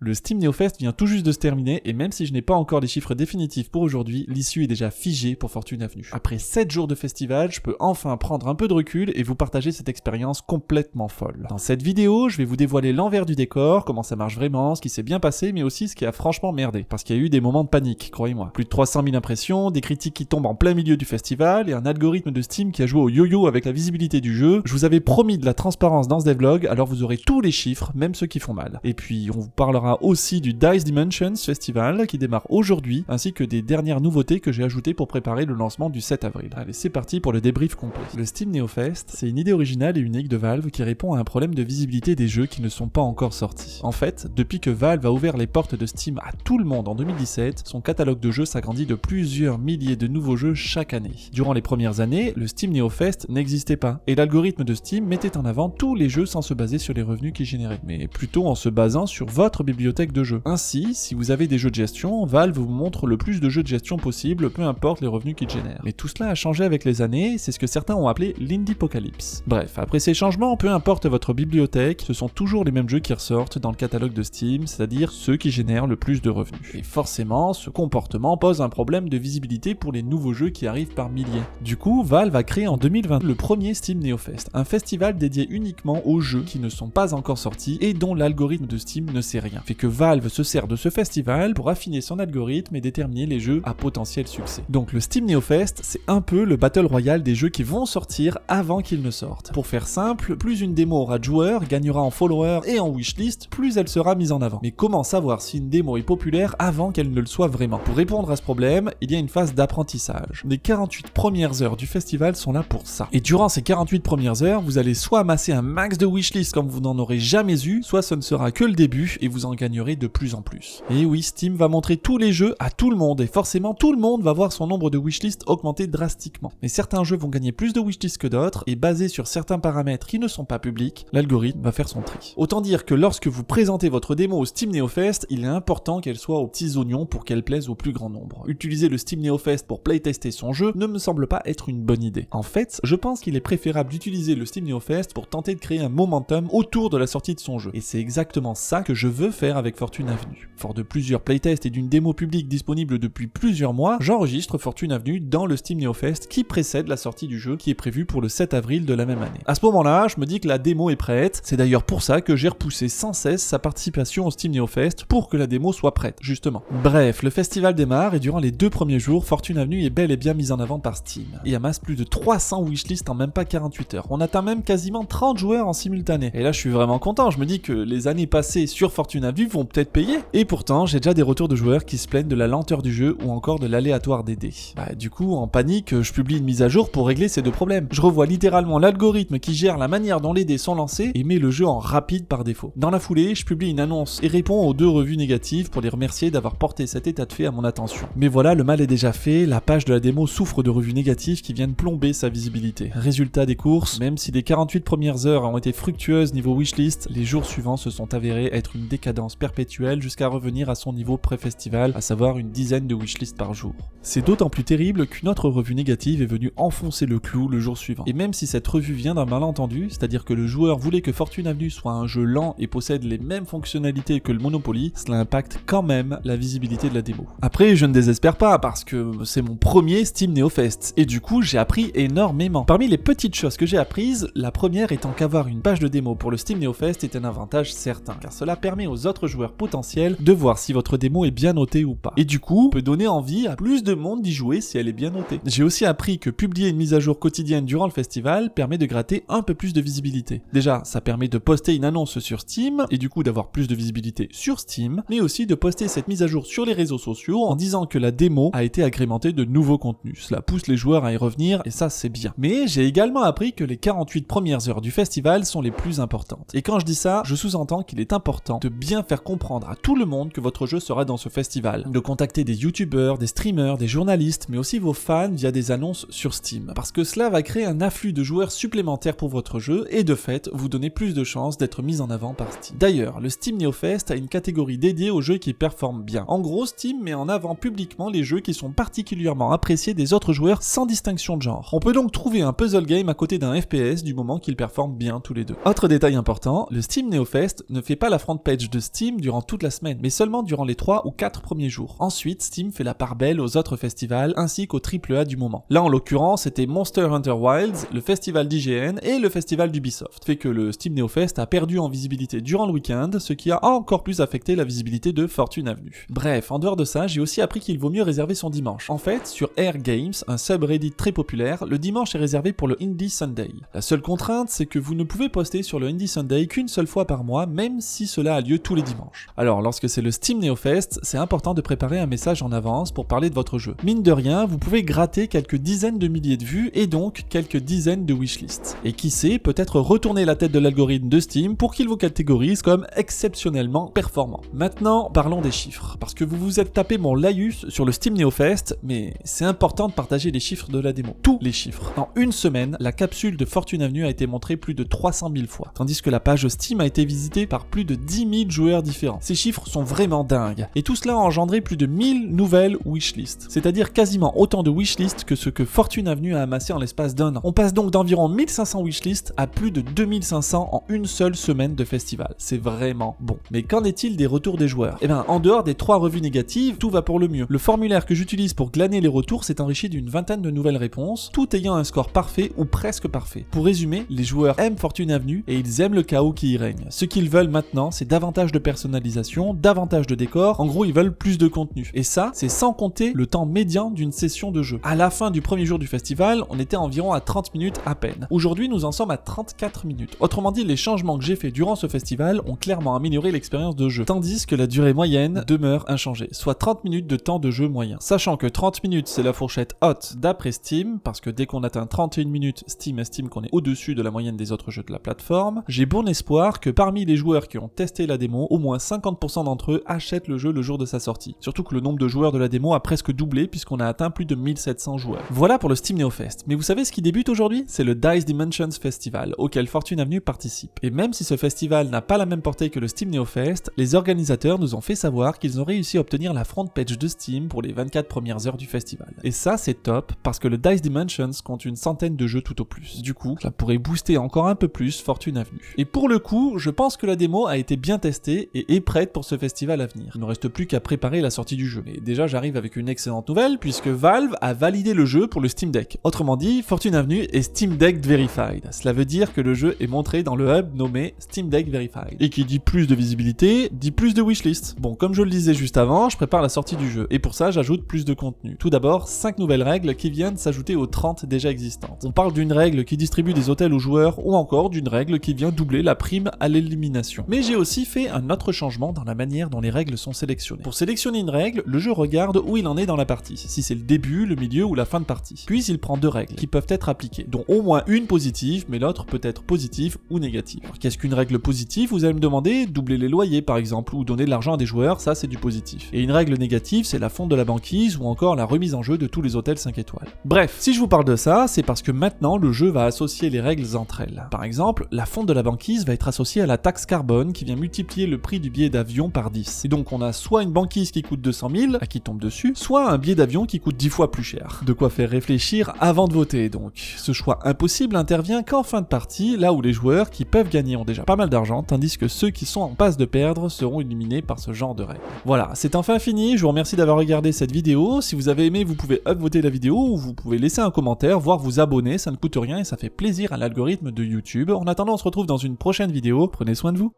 Le Steam NeoFest vient tout juste de se terminer et même si je n'ai pas encore les chiffres définitifs pour aujourd'hui, l'issue est déjà figée pour Fortune Avenue. Après 7 jours de festival, je peux enfin prendre un peu de recul et vous partager cette expérience complètement folle. Dans cette vidéo, je vais vous dévoiler l'envers du décor, comment ça marche vraiment, ce qui s'est bien passé, mais aussi ce qui a franchement merdé. Parce qu'il y a eu des moments de panique, croyez-moi. Plus de 300 000 impressions, des critiques qui tombent en plein milieu du festival et un algorithme de Steam qui a joué au yo-yo avec la visibilité du jeu. Je vous avais promis de la transparence dans ce devlog, alors vous aurez tous les chiffres, même ceux qui font mal. Et puis, on vous parlera aussi du Dice Dimensions Festival qui démarre aujourd'hui, ainsi que des dernières nouveautés que j'ai ajoutées pour préparer le lancement du 7 avril. Allez, c'est parti pour le débrief complet. Le Steam NeoFest, c'est une idée originale et unique de Valve qui répond à un problème de visibilité des jeux qui ne sont pas encore sortis. En fait, depuis que Valve a ouvert les portes de Steam à tout le monde en 2017, son catalogue de jeux s'agrandit de plusieurs milliers de nouveaux jeux chaque année. Durant les premières années, le Steam NeoFest n'existait pas, et l'algorithme de Steam mettait en avant tous les jeux sans se baser sur les revenus qu'ils généraient, mais plutôt en se basant sur votre bibliothèque de jeux. Ainsi, si vous avez des jeux de gestion, Valve vous montre le plus de jeux de gestion possible, peu importe les revenus qu'ils génèrent. Mais tout cela a changé avec les années, c'est ce que certains ont appelé l'Indiepocalypse. Bref, après ces changements, peu importe votre bibliothèque, ce sont toujours les mêmes jeux qui ressortent dans le catalogue de Steam, c'est-à-dire ceux qui génèrent le plus de revenus. Et forcément, ce comportement pose un problème de visibilité pour les nouveaux jeux qui arrivent par milliers. Du coup, Valve a créé en 2020 le premier Steam NeoFest, un festival dédié uniquement aux jeux qui ne sont pas encore sortis et dont l'algorithme de Steam ne sait rien. Fait que Valve se sert de ce festival pour affiner son algorithme et déterminer les jeux à potentiel succès. Donc le Steam NeoFest, c'est un peu le Battle Royale des jeux qui vont sortir avant qu'ils ne sortent. Pour faire simple, plus une démo aura de joueurs, gagnera en followers et en wishlist, plus elle sera mise en avant. Mais comment savoir si une démo est populaire avant qu'elle ne le soit vraiment? Pour répondre à ce problème, il y a une phase d'apprentissage. Les 48 premières heures du festival sont là pour ça. Et durant ces 48 premières heures, vous allez soit amasser un max de wishlist comme vous n'en aurez jamais eu, soit ce ne sera que le début et vous en gagnerez de plus en plus. Et oui, Steam va montrer tous les jeux à tout le monde et forcément tout le monde va voir son nombre de wishlist augmenter drastiquement. Mais certains jeux vont gagner plus de wishlist que d'autres et basés sur certains paramètres qui ne sont pas publics, l'algorithme va faire son tri. Autant dire que lorsque vous présentez votre démo au Steam NeoFest, il est important qu'elle soit aux petits oignons pour qu'elle plaise au plus grand nombre. Utiliser le Steam NeoFest pour playtester son jeu ne me semble pas être une bonne idée. En fait, je pense qu'il est préférable d'utiliser le Steam NeoFest pour tenter de créer un momentum autour de la sortie de son jeu. Et c'est exactement ça que je veux faire avec Fortune Avenue. Fort de plusieurs playtests et d'une démo publique disponible depuis plusieurs mois, j'enregistre Fortune Avenue dans le Steam NeoFest qui précède la sortie du jeu qui est prévue pour le 7 avril de la même année. À ce moment-là, je me dis que la démo est prête, c'est d'ailleurs pour ça que j'ai repoussé sans cesse sa participation au Steam NeoFest pour que la démo soit prête, justement. Bref, le festival démarre et durant les 2 premiers jours, Fortune Avenue est bel et bien mise en avant par Steam et amasse plus de 300 wishlists en même pas 48 heures. On atteint même quasiment 30 joueurs en simultané. Et là, je suis vraiment content, je me dis que les années passées sur Fortune Avenue vont peut-être payer. Et pourtant, j'ai déjà des retours de joueurs qui se plaignent de la lenteur du jeu ou encore de l'aléatoire des dés. Du coup, en panique, je publie une mise à jour pour régler ces deux problèmes. Je revois littéralement l'algorithme qui gère la manière dont les dés sont lancés et met le jeu en rapide par défaut. Dans la foulée, je publie une annonce et réponds aux 2 revues négatives pour les remercier d'avoir porté cet état de fait à mon attention. Mais voilà, le mal est déjà fait, la page de la démo souffre de revues négatives qui viennent plomber sa visibilité. Résultat des courses, même si les 48 premières heures ont été fructueuses niveau wishlist, les jours suivants se sont avérés être une décadence perpétuelle jusqu'à revenir à son niveau pré-festival, à savoir une dizaine de wishlists par jour. C'est d'autant plus terrible qu'une autre revue négative est venue enfoncer le clou le jour suivant. Et même si cette revue vient d'un malentendu, c'est-à-dire que le joueur voulait que Fortune Avenue soit un jeu lent et possède les mêmes fonctionnalités que le Monopoly, cela impacte quand même la visibilité de la démo. Après, je ne désespère pas parce que c'est mon premier Steam NeoFest et du coup j'ai appris énormément. Parmi les petites choses que j'ai apprises, la première étant qu'avoir une page de démo pour le Steam NeoFest est un avantage certain, car cela permet aux autres joueurs potentiels de voir si votre démo est bien notée ou pas. Et du coup, peut donner envie à plus de monde d'y jouer si elle est bien notée. J'ai aussi appris que publier une mise à jour quotidienne durant le festival permet de gratter un peu plus de visibilité. Déjà, ça permet de poster une annonce sur Steam, et du coup d'avoir plus de visibilité sur Steam, mais aussi de poster cette mise à jour sur les réseaux sociaux en disant que la démo a été agrémentée de nouveaux contenus. Cela pousse les joueurs à y revenir, et ça c'est bien. Mais j'ai également appris que les 48 premières heures du festival sont les plus importantes. Et quand je dis ça, je sous-entends qu'il est important de bien faire comprendre à tout le monde que votre jeu sera dans ce festival, de contacter des youtubeurs, des streamers, des journalistes, mais aussi vos fans via des annonces sur Steam, parce que cela va créer un afflux de joueurs supplémentaires pour votre jeu et de fait vous donner plus de chances d'être mis en avant par Steam. D'ailleurs, le Steam NeoFest a une catégorie dédiée aux jeux qui performent bien. En gros, Steam met en avant publiquement les jeux qui sont particulièrement appréciés des autres joueurs sans distinction de genre. On peut donc trouver un puzzle game à côté d'un FPS du moment qu'ils performent bien tous les deux. Autre détail important, le Steam NeoFest ne fait pas la front page de Steam durant toute la semaine, mais seulement durant les 3 ou 4 premiers jours. Ensuite, Steam fait la part belle aux autres festivals ainsi qu'aux AAA du moment. Là en l'occurrence, c'était Monster Hunter Wilds, le festival d'IGN et le festival d'Ubisoft. Fait que le Steam NeoFest a perdu en visibilité durant le week-end, ce qui a encore plus affecté la visibilité de Fortune Avenue. Bref, en dehors de ça, j'ai aussi appris qu'il vaut mieux réserver son dimanche. En fait, sur Air Games, un subreddit très populaire, le dimanche est réservé pour le Indie Sunday. La seule contrainte, c'est que vous ne pouvez poster sur le Indie Sunday qu'une seule fois par mois, même si cela a lieu tous les dimanches. Alors, lorsque c'est le Steam NeoFest, c'est important de préparer un message en avance pour parler de votre jeu. Mine de rien, vous pouvez gratter quelques dizaines de milliers de vues et donc quelques dizaines de wishlists. Et qui sait, peut-être retourner la tête de l'algorithme de Steam pour qu'il vous catégorise comme exceptionnellement performant. Maintenant, parlons des chiffres, parce que vous vous êtes tapé mon laïus sur le Steam NeoFest, mais c'est important de partager les chiffres de la démo. Tous les chiffres. En une semaine, la capsule de Fortune Avenue a été montrée plus de 300 000 fois, tandis que la page Steam a été visitée par plus de 10 000 joueurs différents. Ces chiffres sont vraiment dingues. Et tout cela a engendré plus de 1000 nouvelles wishlists, c'est-à-dire quasiment autant de wishlists que ce que Fortune Avenue a amassé en l'espace d'un an. On passe donc d'environ 1500 wishlists à plus de 2500 en une seule semaine de festival. C'est vraiment bon. Mais qu'en est-il des retours des joueurs? Eh bien, en dehors des 3 revues négatives, tout va pour le mieux. Le formulaire que j'utilise pour glaner les retours s'est enrichi d'une vingtaine de nouvelles réponses, tout ayant un score parfait ou presque parfait. Pour résumer, les joueurs aiment Fortune Avenue et ils aiment le chaos qui y règne. Ce qu'ils veulent maintenant, c'est davantage de personnalisation, davantage de décors, en gros ils veulent plus de contenu. Et ça, c'est sans compter le temps médian d'une session de jeu. À la fin du premier jour du festival, on était environ à 30 minutes à peine. Aujourd'hui, nous en sommes à 34 minutes. Autrement dit, les changements que j'ai faits durant ce festival ont clairement amélioré l'expérience de jeu, tandis que la durée moyenne demeure inchangée, soit 30 minutes de temps de jeu moyen. Sachant que 30 minutes, c'est la fourchette haute d'après Steam, parce que dès qu'on atteint 31 minutes, Steam estime qu'on est au-dessus de la moyenne des autres jeux de la plateforme, j'ai bon espoir que parmi les joueurs qui ont testé la démo, au moins 50% d'entre eux achètent le jeu le jour de sa sortie. Surtout que le nombre de joueurs de la démo a presque doublé puisqu'on a atteint plus de 1700 joueurs. Voilà pour le Steam NeoFest. Mais vous savez ce qui débute aujourd'hui? C'est le Dice Dimensions Festival, auquel Fortune Avenue participe. Et même si ce festival n'a pas la même portée que le Steam NeoFest, les organisateurs nous ont fait savoir qu'ils ont réussi à obtenir la front page de Steam pour les 24 premières heures du festival. Et ça c'est top, parce que le Dice Dimensions compte une centaine de jeux tout au plus. Du coup, ça pourrait booster encore un peu plus Fortune Avenue. Et pour le coup, je pense que la démo a été bien testée et est prête pour ce festival à venir. Il ne reste plus qu'à préparer la sortie du jeu. Et déjà j'arrive avec une excellente nouvelle, puisque Valve a validé le jeu pour le Steam Deck. Autrement dit, Fortune Avenue est Steam Deck Verified. Cela veut dire que le jeu est montré dans le hub nommé Steam Deck Verified. Et qui dit plus de visibilité, dit plus de wishlist. Bon, comme je le disais juste avant, je prépare la sortie du jeu. Et pour ça, j'ajoute plus de contenu. Tout d'abord, 5 nouvelles règles qui viennent s'ajouter aux 30 déjà existantes. On parle d'une règle qui distribue des hôtels aux joueurs, ou encore d'une règle qui vient doubler la prime à l'élimination. Mais j'ai aussi fait un autre changement dans la manière dont les règles sont sélectionnées. Pour sélectionner une règle, le jeu regarde où il en est dans la partie, si c'est le début, le milieu ou la fin de partie. Puis il prend 2 règles qui peuvent être appliquées, dont au moins une positive, mais l'autre peut être positive ou négative. Alors, qu'est-ce qu'une règle positive? Vous allez me demander, doubler les loyers par exemple, ou donner de l'argent à des joueurs, ça c'est du positif. Et une règle négative, c'est la fonte de la banquise ou encore la remise en jeu de tous les hôtels 5 étoiles. Bref, si je vous parle de ça, c'est parce que maintenant le jeu va associer les règles entre elles. Par exemple, la fonte de la banquise va être associée à la taxe carbone qui vient multiplier le prix du billet d'avion par 10. Et donc on a soit une banquise qui coûte 200 000, à qui tombe dessus, soit un billet d'avion qui coûte 10 fois plus cher. De quoi faire réfléchir avant de voter donc. Ce choix impossible intervient qu'en fin de partie, là où les joueurs qui peuvent gagner ont déjà pas mal d'argent, tandis que ceux qui sont en passe de perdre seront éliminés par ce genre de règles. Voilà, c'est enfin fini, je vous remercie d'avoir regardé cette vidéo. Si vous avez aimé, vous pouvez upvoter la vidéo ou vous pouvez laisser un commentaire, voire vous abonner, ça ne coûte rien et ça fait plaisir à l'algorithme de YouTube. En attendant, on se retrouve dans une prochaine vidéo, prenez soin de vous.